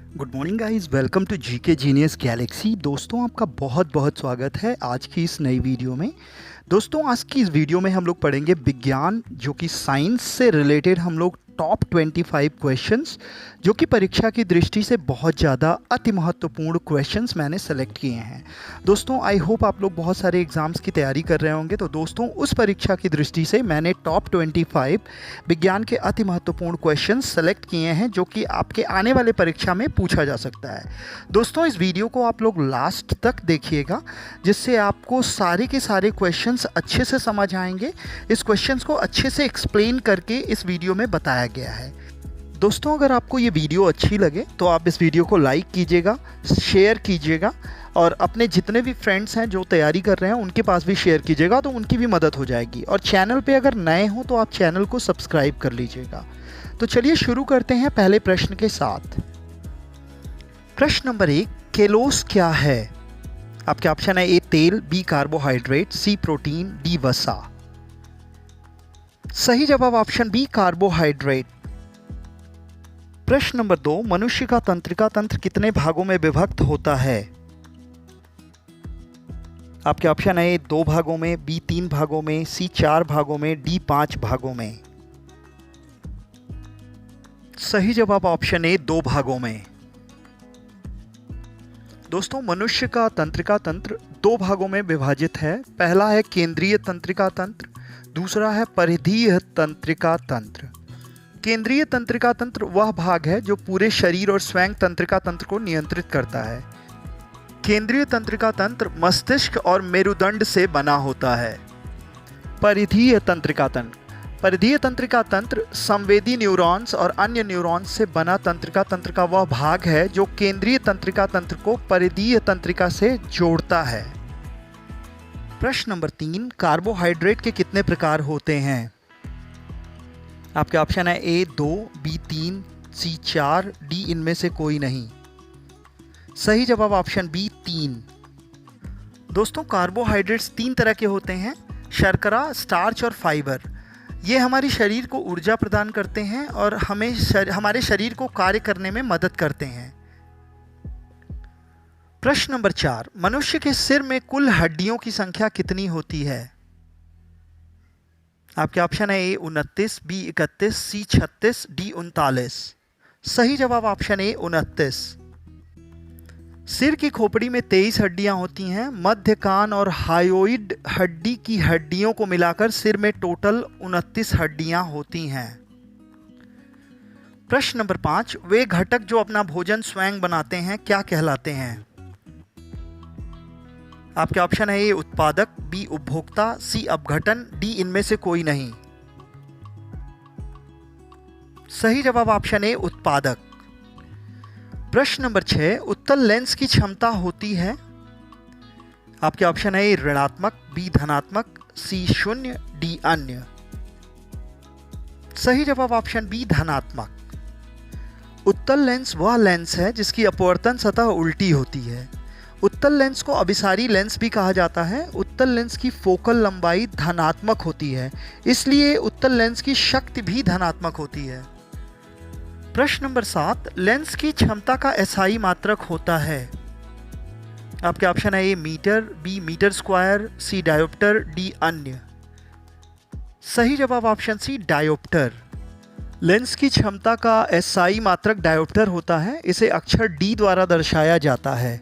Good morning guys, welcome to GK genius galaxy. दोस्तों, आपका बहुत बहुत स्वागत है आज की इस नई वीडियो में। दोस्तों, आज की इस वीडियो में हम लोग पढ़ेंगे विज्ञान, जो कि साइंस से रिलेटेड हम लोग टॉप 25 क्वेश्चंस, जो कि परीक्षा की दृष्टि से बहुत ज़्यादा अति महत्वपूर्ण क्वेश्चंस मैंने सेलेक्ट किए हैं। दोस्तों, आई होप आप लोग बहुत सारे एग्ज़ाम्स की तैयारी कर रहे होंगे, तो दोस्तों उस परीक्षा की दृष्टि से मैंने टॉप 25 विज्ञान के अति महत्वपूर्ण क्वेश्चंस सेलेक्ट किए हैं, जो कि आपके आने वाले परीक्षा में पूछा जा सकता है। दोस्तों, इस वीडियो को आप लोग लास्ट तक देखिएगा, जिससे आपको सारे के सारे क्वेश्चंस अच्छे से समझ आएंगे। इस क्वेश्चंस को अच्छे से एक्सप्लेन करके इस वीडियो में बताया गया है। दोस्तों, अगर आपको ये वीडियो अच्छी लगे तो आप इस वीडियो को लाइक कीजिएगा, शेयर कीजिएगा और अपने जितने भी फ्रेंड्स हैं जो तैयारी कर रहे हैं उनके पास भी शेयर कीजिएगा, तो उनकी भी मदद हो जाएगी। और चैनल पे अगर नए हो तो आप चैनल को सब्सक्राइब कर लीजिएगा। तो चलिए शुरू करते हैं पहले प्रश्न के साथ। प्रश्न नंबर 1, केलोस क्या है? आपके ऑप्शन है ए तेल, बी कार्बोहाइड्रेट, सी प्रोटीन, डी वसा। सही जवाब ऑप्शन बी कार्बोहाइड्रेट। प्रश्न नंबर 2, मनुष्य का तंत्रिका तंत्र कितने भागों में विभक्त होता है? आपके ऑप्शन है ए 2 भागों में, बी 3 भागों में, सी 4 भागों में, डी 5 भागों में। सही जवाब ऑप्शन ए 2 भागों में। दोस्तों, मनुष्य का तंत्रिका तंत्र 2 भागों में विभाजित है। पहला है केंद्रीय तंत्रिका तंत्र, दूसरा है परिधीय तंत्रिका तंत्र। केंद्रीय तंत्रिका तंत्र वह भाग है जो पूरे शरीर और स्वयं तंत्रिका तंत्र को नियंत्रित करता है। केंद्रीय तंत्रिका तंत्र मस्तिष्क और मेरुदंड से बना होता है। परिधीय तंत्रिका तंत्र संवेदी न्यूरॉन्स और अन्य न्यूरॉन्स से बना तंत्रिका तंत्र का वह भाग है जो केंद्रीय तंत्रिका तंत्र को परिधीय तंत्रिका से जोड़ता है। प्रश्न नंबर 3, कार्बोहाइड्रेट के कितने प्रकार होते हैं? आपके ऑप्शन है ए 2, बी 3, सी 4, डी इनमें से कोई नहीं। सही जवाब ऑप्शन बी 3। दोस्तों, कार्बोहाइड्रेट्स 3 तरह के होते हैं: शर्करा, स्टार्च और फाइबर। ये हमारे शरीर को ऊर्जा प्रदान करते हैं और हमारे शरीर को कार्य करने में मदद करते हैं। प्रश्न नंबर 4, मनुष्य के सिर में कुल हड्डियों की संख्या कितनी होती है? आपके ऑप्शन है ए 29, बी 31, सी 36, डी 39। सही जवाब ऑप्शन ए 29। सिर की खोपड़ी में 23 हड्डियां होती हैं। मध्य कान और हायोइड हड्डी की हड्डियों को मिलाकर सिर में टोटल 29 हड्डियां होती हैं। प्रश्न नंबर 5, वे घटक जो अपना भोजन स्वयं बनाते हैं क्या कहलाते हैं? आपके ऑप्शन है ए उत्पादक, बी उपभोक्ता, सी अपघटन, डी इनमें से कोई नहीं। सही जवाब ऑप्शन ए उत्पादक। प्रश्न नंबर 6, उत्तल लेंस की क्षमता होती है। आपके ऑप्शन है ए ऋणात्मक, बी धनात्मक, सी 0, डी अन्य। सही जवाब ऑप्शन बी धनात्मक। उत्तल लेंस वह लेंस है जिसकी अपवर्तन सतह उल्टी होती है। उत्तल लेंस को अभिसारी लेंस भी कहा जाता है। उत्तल लेंस की फोकल लंबाई धनात्मक होती है, इसलिए उत्तल लेंस की शक्ति भी धनात्मक होती है। प्रश्न नंबर 7, लेंस की क्षमता का एसआई मात्रक होता है। आपके ऑप्शन है ए मीटर, बी मीटर स्क्वायर, सी डायोप्टर, डी अन्य। सही जवाब ऑप्शन सी डायोप्टर। लेंस की क्षमता का एसआई मात्रक डायोप्टर होता है। इसे अक्षर डी द्वारा दर्शाया जाता है।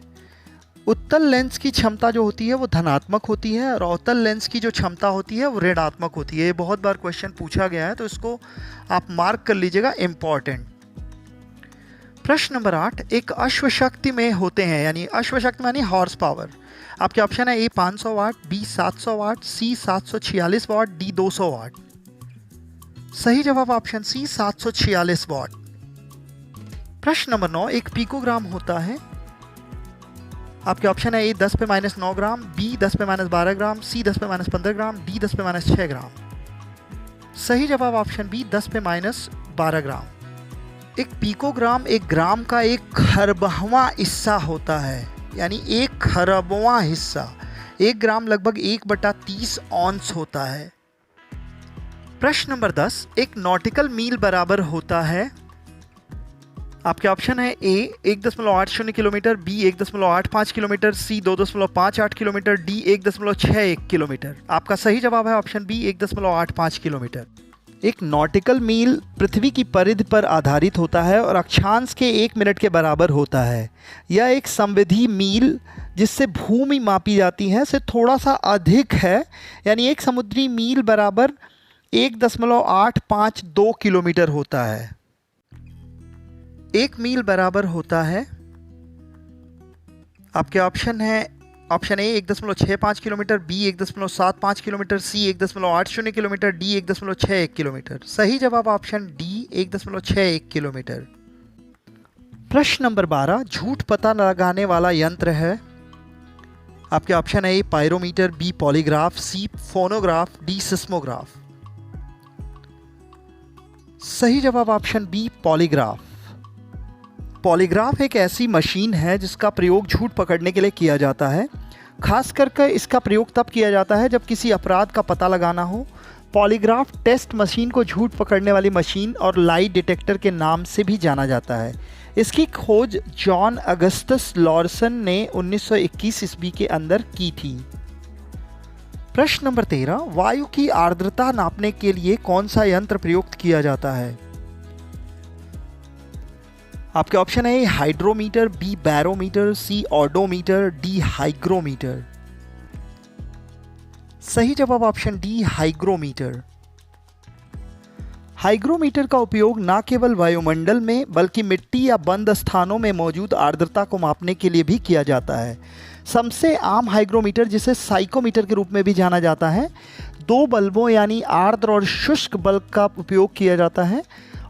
उत्तल लेंस की क्षमता जो होती है वो धनात्मक होती है और अवतल लेंस की जो क्षमता होती है वो ऋणात्मक होती है। ये बहुत बार क्वेश्चन पूछा गया है, तो इसको आप मार्क कर लीजिएगा, इम्पॉर्टेंट। प्रश्न नंबर 8, एक अश्वशक्ति में होते हैं, यानी अश्वशक्ति यानी हॉर्स पावर। आपके ऑप्शन है ए 500 वाट, बी 700 वाट, सी 746 वाट, डी 200 वाट। सही जवाब ऑप्शन सी 746 वाट। प्रश्न नंबर 9, एक पिकोग्राम होता है। आपके ऑप्शन है ए 10 पे -9 ग्राम, बी 10 पे -12 ग्राम, सी 10 पे -15 ग्राम, डी 10 पे -6 ग्राम। सही जवाब ऑप्शन बी 10 पे -12 ग्राम। एक पिकोग्राम एक ग्राम का 1/खरबवां हिस्सा होता है, यानी 1/खरबवां हिस्सा। 1 ग्राम लगभग 1/30 ऑन्स होता है। प्रश्न नंबर 10, एक नॉटिकल मील बराबर होता है। आपके ऑप्शन है ए 1.80 किलोमीटर, बी 1.85 किलोमीटर, सी 2.58 किलोमीटर, डी 1.61 किलोमीटर। आपका सही जवाब है ऑप्शन बी 1.85 किलोमीटर। एक नॉटिकल मील पृथ्वी की परिधि पर आधारित होता है और अक्षांश के 1 मिनट के बराबर होता है। यह एक संविधि मील जिससे भूमि मापी जाती है से थोड़ा सा अधिक है, यानी एक समुद्री मील बराबर 1.852 किलोमीटर होता है। एक मील बराबर होता है, आपके ऑप्शन है option A 1.65 kilometre, B 1.75 kilometre, C 1.80 kilometre, D 1.61 kilometre. सही जवाब ऑप्शन डी 1.61 किलोमीटर। प्रश्न नंबर 12, झूठ पता लगाने वाला यंत्र है। आपके ऑप्शन है ए पायरोमीटर, बी पॉलीग्राफ, सी फोनोग्राफ, डी सिस्मोग्राफ। सही जवाब ऑप्शन बी पॉलीग्राफ। पॉलीग्राफ एक ऐसी मशीन है जिसका प्रयोग झूठ पकड़ने के लिए किया जाता है। खास करके इसका प्रयोग तब किया जाता है जब किसी अपराध का पता लगाना हो। पॉलीग्राफ टेस्ट मशीन को झूठ पकड़ने वाली मशीन और लाई डिटेक्टर के नाम से भी जाना जाता है। इसकी खोज जॉन अगस्टस लॉरसन ने 1921 ईस्वी के अंदर की थी। प्रश्न नंबर 13, वायु की आर्द्रता नापने के लिए कौन सा यंत्र प्रयुक्त किया जाता है? आपके ऑप्शन है हाइड्रोमीटर, बी बैरोमीटर, सी ऑडोमीटर, डी हाइग्रोमीटर। सही जवाब ऑप्शन डी हाइग्रोमीटर। हाइग्रोमीटर का उपयोग न केवल वायुमंडल में बल्कि मिट्टी या बंद स्थानों में मौजूद आर्द्रता को मापने के लिए भी किया जाता है। सबसे आम हाइग्रोमीटर, जिसे साइकोमीटर के रूप में भी जाना जाता है, 2 बल्बों यानी आर्द्र और शुष्क बल्ब का उपयोग किया जाता है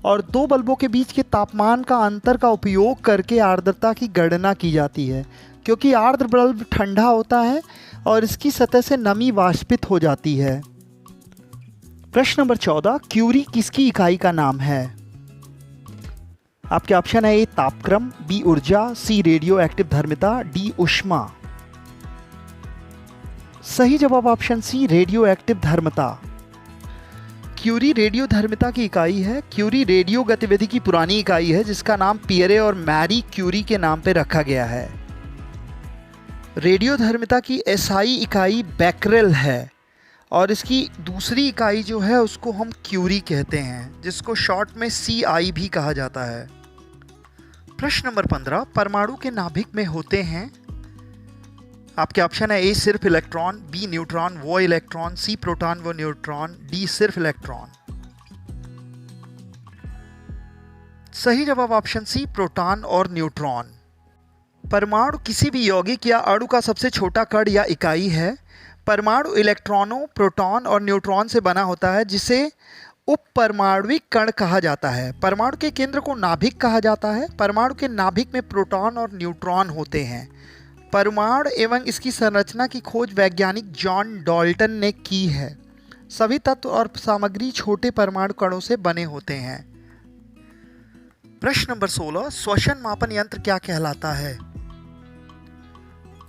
और 2 बल्बों के बीच के तापमान का अंतर का उपयोग करके आर्द्रता की गणना की जाती है। क्योंकि आर्द्र बल्ब ठंडा होता है और इसकी सतह से नमी वाष्पित हो जाती है। प्रश्न नंबर 14, क्यूरी किसकी इकाई का नाम है? आपके ऑप्शन है ए तापक्रम, बी ऊर्जा, सी रेडियो एक्टिव धर्मिता, डी ऊष्मा। सही जवाब ऑप्शन सी रेडियो एक्टिव धर्मिता। क्यूरी रेडियो धर्मिता की इकाई है। क्यूरी रेडियो गतिविधि की पुरानी इकाई है जिसका नाम पियरे और मैरी क्यूरी के नाम पर रखा गया है। रेडियो धर्मिता की एसआई इकाई बैकरेल है और इसकी दूसरी इकाई जो है उसको हम क्यूरी कहते हैं, जिसको शॉर्ट में सीआई भी कहा जाता है। प्रश्न नंबर 15, परमाणु के नाभिक में होते हैं। आपके ऑप्शन है ए सिर्फ इलेक्ट्रॉन, बी न्यूट्रॉन वो इलेक्ट्रॉन, सी प्रोटॉन वो न्यूट्रॉन, डी सिर्फ इलेक्ट्रॉन। सही जवाब ऑप्शन सी प्रोटॉन और न्यूट्रॉन। परमाणु किसी भी यौगिक या अणु का सबसे छोटा कण या इकाई है। परमाणु इलेक्ट्रॉनों, प्रोटॉन और न्यूट्रॉन से बना होता है जिसे उपपरमाणविक कण कहा जाता है। परमाणु के केंद्र को नाभिक कहा जाता है। परमाणु के नाभिक में प्रोटॉन और न्यूट्रॉन होते हैं। परमाणु एवं इसकी संरचना की खोज वैज्ञानिक जॉन डाल्टन ने की है। सभी तत्व और सामग्री छोटे परमाणु कणों से बने होते हैं। प्रश्न नंबर 16, श्वसन मापन यंत्र क्या कहलाता है?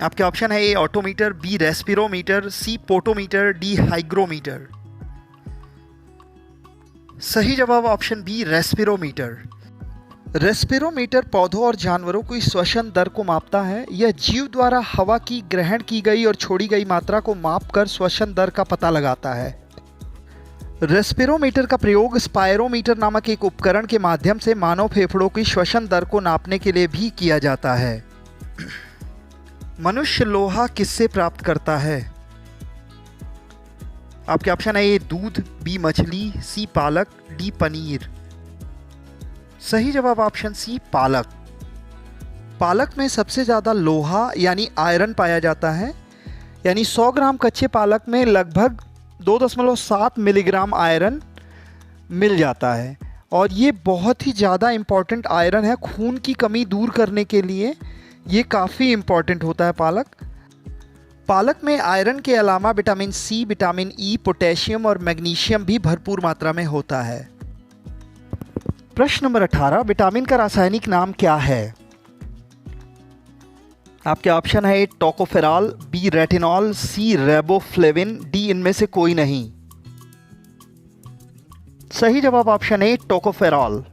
आपके ऑप्शन है ए ऑटोमीटर, बी रेस्पिरोमीटर, सी पोटोमीटर, डी हाइग्रोमीटर। सही जवाब ऑप्शन बी रेस्पिरोमीटर। रेस्पिरोमीटर पौधों और जानवरों की श्वसन दर को मापता है। यह जीव द्वारा हवा की ग्रहण की गई और छोड़ी गई मात्रा को मापकर श्वसन दर का पता लगाता है। रेस्पिरोमीटर का प्रयोग स्पायरोमीटर नामक एक उपकरण के माध्यम से मानव फेफड़ों की श्वसन दर को नापने के लिए भी किया जाता है। मनुष्य लोहा किससे प्राप्त करता है? आपके ऑप्शन है ए दूध, बी मछली, सी पालक, डी पनीर। सही जवाब ऑप्शन सी पालक। पालक में सबसे ज़्यादा लोहा यानी आयरन पाया जाता है। यानी 100 ग्राम कच्चे पालक में लगभग 2.7 मिलीग्राम आयरन मिल जाता है और ये बहुत ही ज़्यादा इम्पॉर्टेंट आयरन है। खून की कमी दूर करने के लिए ये काफ़ी इम्पॉर्टेंट होता है पालक। पालक में आयरन के अलावा vitamin C, vitamin E, potassium और मैग्नीशियम भी भरपूर मात्रा में होता है। प्रश्न नंबर 18, विटामिन का रासायनिक नाम क्या है? आपके ऑप्शन है ए टोकोफेरॉल, बी रेटिनॉल, सी रेबोफ्लेविन, डी इनमें से कोई नहीं। सही जवाब ऑप्शन ए टोकोफेरॉल।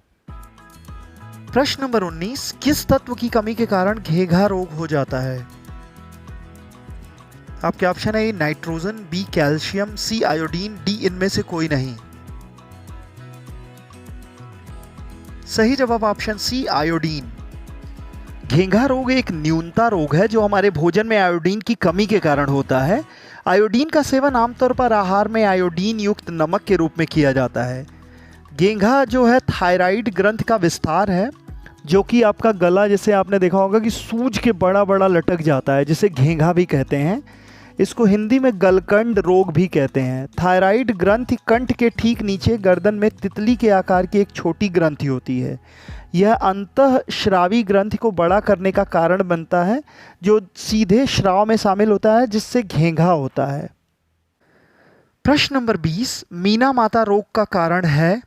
प्रश्न नंबर 19, किस तत्व की कमी के कारण घेघा रोग हो जाता है? आपके ऑप्शन है A nitrogen, B calcium, C iodine, D इनमें से कोई नहीं। सही जवाब ऑप्शन सी आयोडीन। घेंघा रोग एक न्यूनता रोग है जो हमारे भोजन में आयोडीन की कमी के कारण होता है। आयोडीन का सेवन आमतौर पर आहार में आयोडीन युक्त नमक के रूप में किया जाता है। घेंघा जो है थायराइड ग्रंथि का विस्तार है, जो कि आपका गला, जैसे आपने देखा होगा कि सूज के बड़ा बड़ा लटक जाता है, जिसे घेंघा भी कहते हैं। इसको हिंदी में गलकंड रोग भी कहते हैं। थायराइड ग्रंथि कंठ के ठीक नीचे गर्दन में तितली के आकार की एक छोटी ग्रंथि होती है। यह अंतःस्रावी ग्रंथि को बड़ा करने का कारण बनता है, जो सीधे स्राव में शामिल होता है, जिससे घेंघा होता है। प्रश्न नंबर 20, मीना माता रोग का कारण है?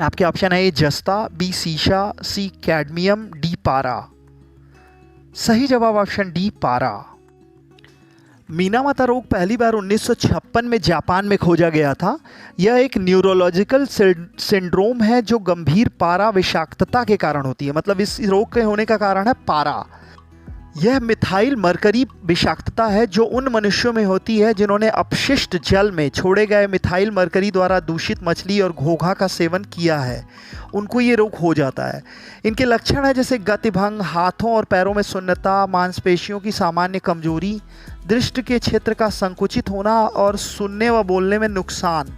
आपके ऑप्शन है ए जस्ता, बी सीसा, सी कैडमियम, डी पारा। सही जवाब ऑप्शन डी पारा। मीना माता रोग पहली बार 1956 में जापान में खोजा गया था। यह एक न्यूरोलॉजिकल सिंड्रोम है जो गंभीर पारा विषाक्तता के कारण होती है। मतलब इस रोग के होने का कारण है पारा। यह मिथाइल मरकरी विषाक्तता है जो उन मनुष्यों में होती है जिन्होंने अपशिष्ट जल में छोड़े गए मिथाइल मरकरी द्वारा दूषित मछली और घोंघा का सेवन किया है। उनको ये रोग हो जाता है। इनके लक्षण है जैसे गतिभंग, हाथों और पैरों में सुन्नता, मांसपेशियों की सामान्य कमजोरी, दृष्टि के क्षेत्र का संकुचित होना और सुनने व बोलने में नुकसान।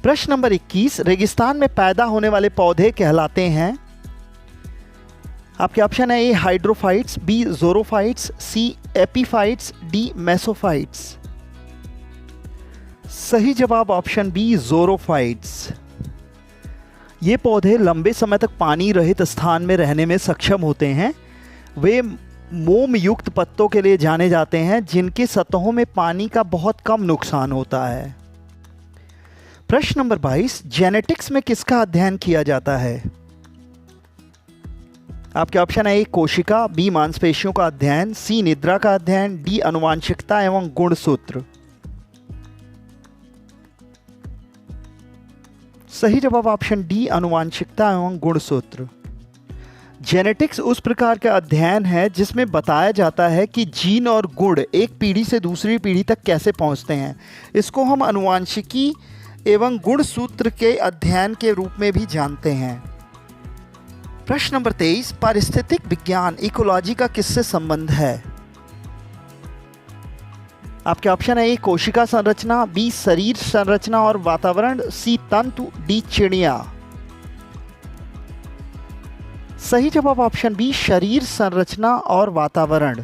प्रश्न नंबर 21, रेगिस्तान में पैदा होने वाले पौधे कहलाते हैं? आपके ऑप्शन है ए हाइड्रोफाइट्स, बी ज़ोरोफाइट्स, सी एपीफाइट्स, डी मेसोफाइट्स। सही जवाब ऑप्शन बी ज़ोरोफाइट्स। ये पौधे लंबे समय तक पानी रहित स्थान में रहने में सक्षम होते हैं। वे मोम युक्त पत्तों के लिए जाने जाते हैं जिनके सतहों में पानी का बहुत कम नुकसान होता है। प्रश्न नंबर 22, जेनेटिक्स में किसका अध्ययन किया जाता है? आपके ऑप्शन है ए कोशिका, बी मांसपेशियों का अध्ययन, सी निद्रा का अध्ययन, डी आनुवांशिकता एवं गुणसूत्र। सही जवाब ऑप्शन डी आनुवांशिकता एवं गुणसूत्र। जेनेटिक्स उस प्रकार का अध्ययन है जिसमें बताया जाता है कि जीन और गुण एक पीढ़ी से दूसरी पीढ़ी तक कैसे पहुंचते हैं। इसको हम आनुवांशिकी एवं गुणसूत्र के अध्ययन के रूप में भी जानते हैं। प्रश्न नंबर 23, पारिस्थितिक विज्ञान इकोलॉजी का किससे संबंध है? आपके ऑप्शन है ए कोशिका संरचना, बी शरीर संरचना और वातावरण, सी तंतु, डी चिड़िया। सही जवाब ऑप्शन बी शरीर संरचना और वातावरण।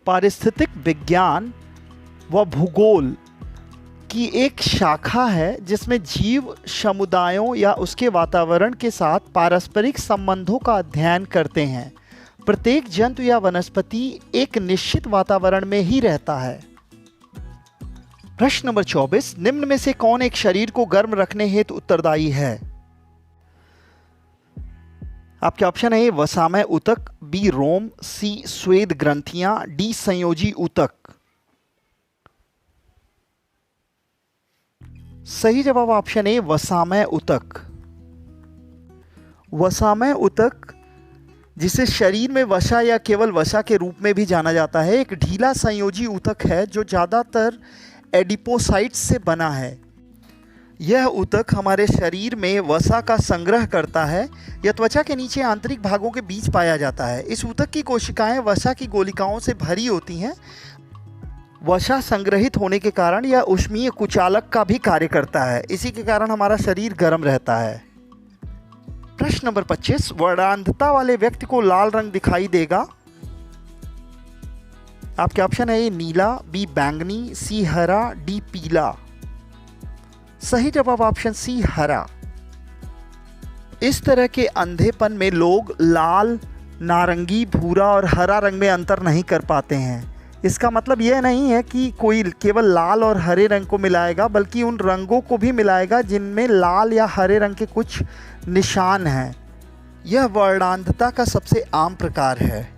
पारिस्थितिक विज्ञान व भूगोल की एक शाखा है जिसमें जीव समुदायों या उसके वातावरण के साथ पारस्परिक संबंधों का अध्ययन करते हैं। प्रत्येक जंतु या वनस्पति एक निश्चित वातावरण में ही रहता है। प्रश्न नंबर 24, निम्न में से कौन एक शरीर को गर्म रखने हेतु उत्तरदायी है? आपके ऑप्शन है वसामय ऊतक, बी रोम, सी स्वेद ग्रंथियां, डी संयोजी ऊतक। सही जवाब ऑप्शन ए वसामय ऊतक। वसामय ऊतक, जिसे शरीर में वसा या केवल वसा के रूप में भी जाना जाता है, एक ढीला संयोजी ऊतक है जो ज़्यादातर एडिपोसाइट्स से बना है। यह ऊतक हमारे शरीर में वसा का संग्रह करता है। यह त्वचा के नीचे आंतरिक भागों के बीच पाया जाता है। इस ऊतक की कोशिकाएं वसा की गोलिकाओं से भरी होती हैं। वसा संग्रहित होने के कारण यह ऊष्मीय कुचालक का भी कार्य करता है। इसी के कारण हमारा शरीर गर्म रहता है। प्रश्न नंबर 25, वर्णांधता वाले व्यक्ति को लाल रंग दिखाई देगा? आपके ऑप्शन है ए नीला, बी बैंगनी, सी हरा, डी पीला। सही जवाब ऑप्शन सी हरा। इस तरह के अंधेपन में लोग लाल, नारंगी, भूरा और हरा रंग में अंतर नहीं कर पाते हैं। इसका मतलब यह नहीं है कि कोई केवल लाल और हरे रंग को मिलाएगा, बल्कि उन रंगों को भी मिलाएगा जिनमें लाल या हरे रंग के कुछ निशान हैं। यह वर्णांधता का सबसे आम प्रकार है।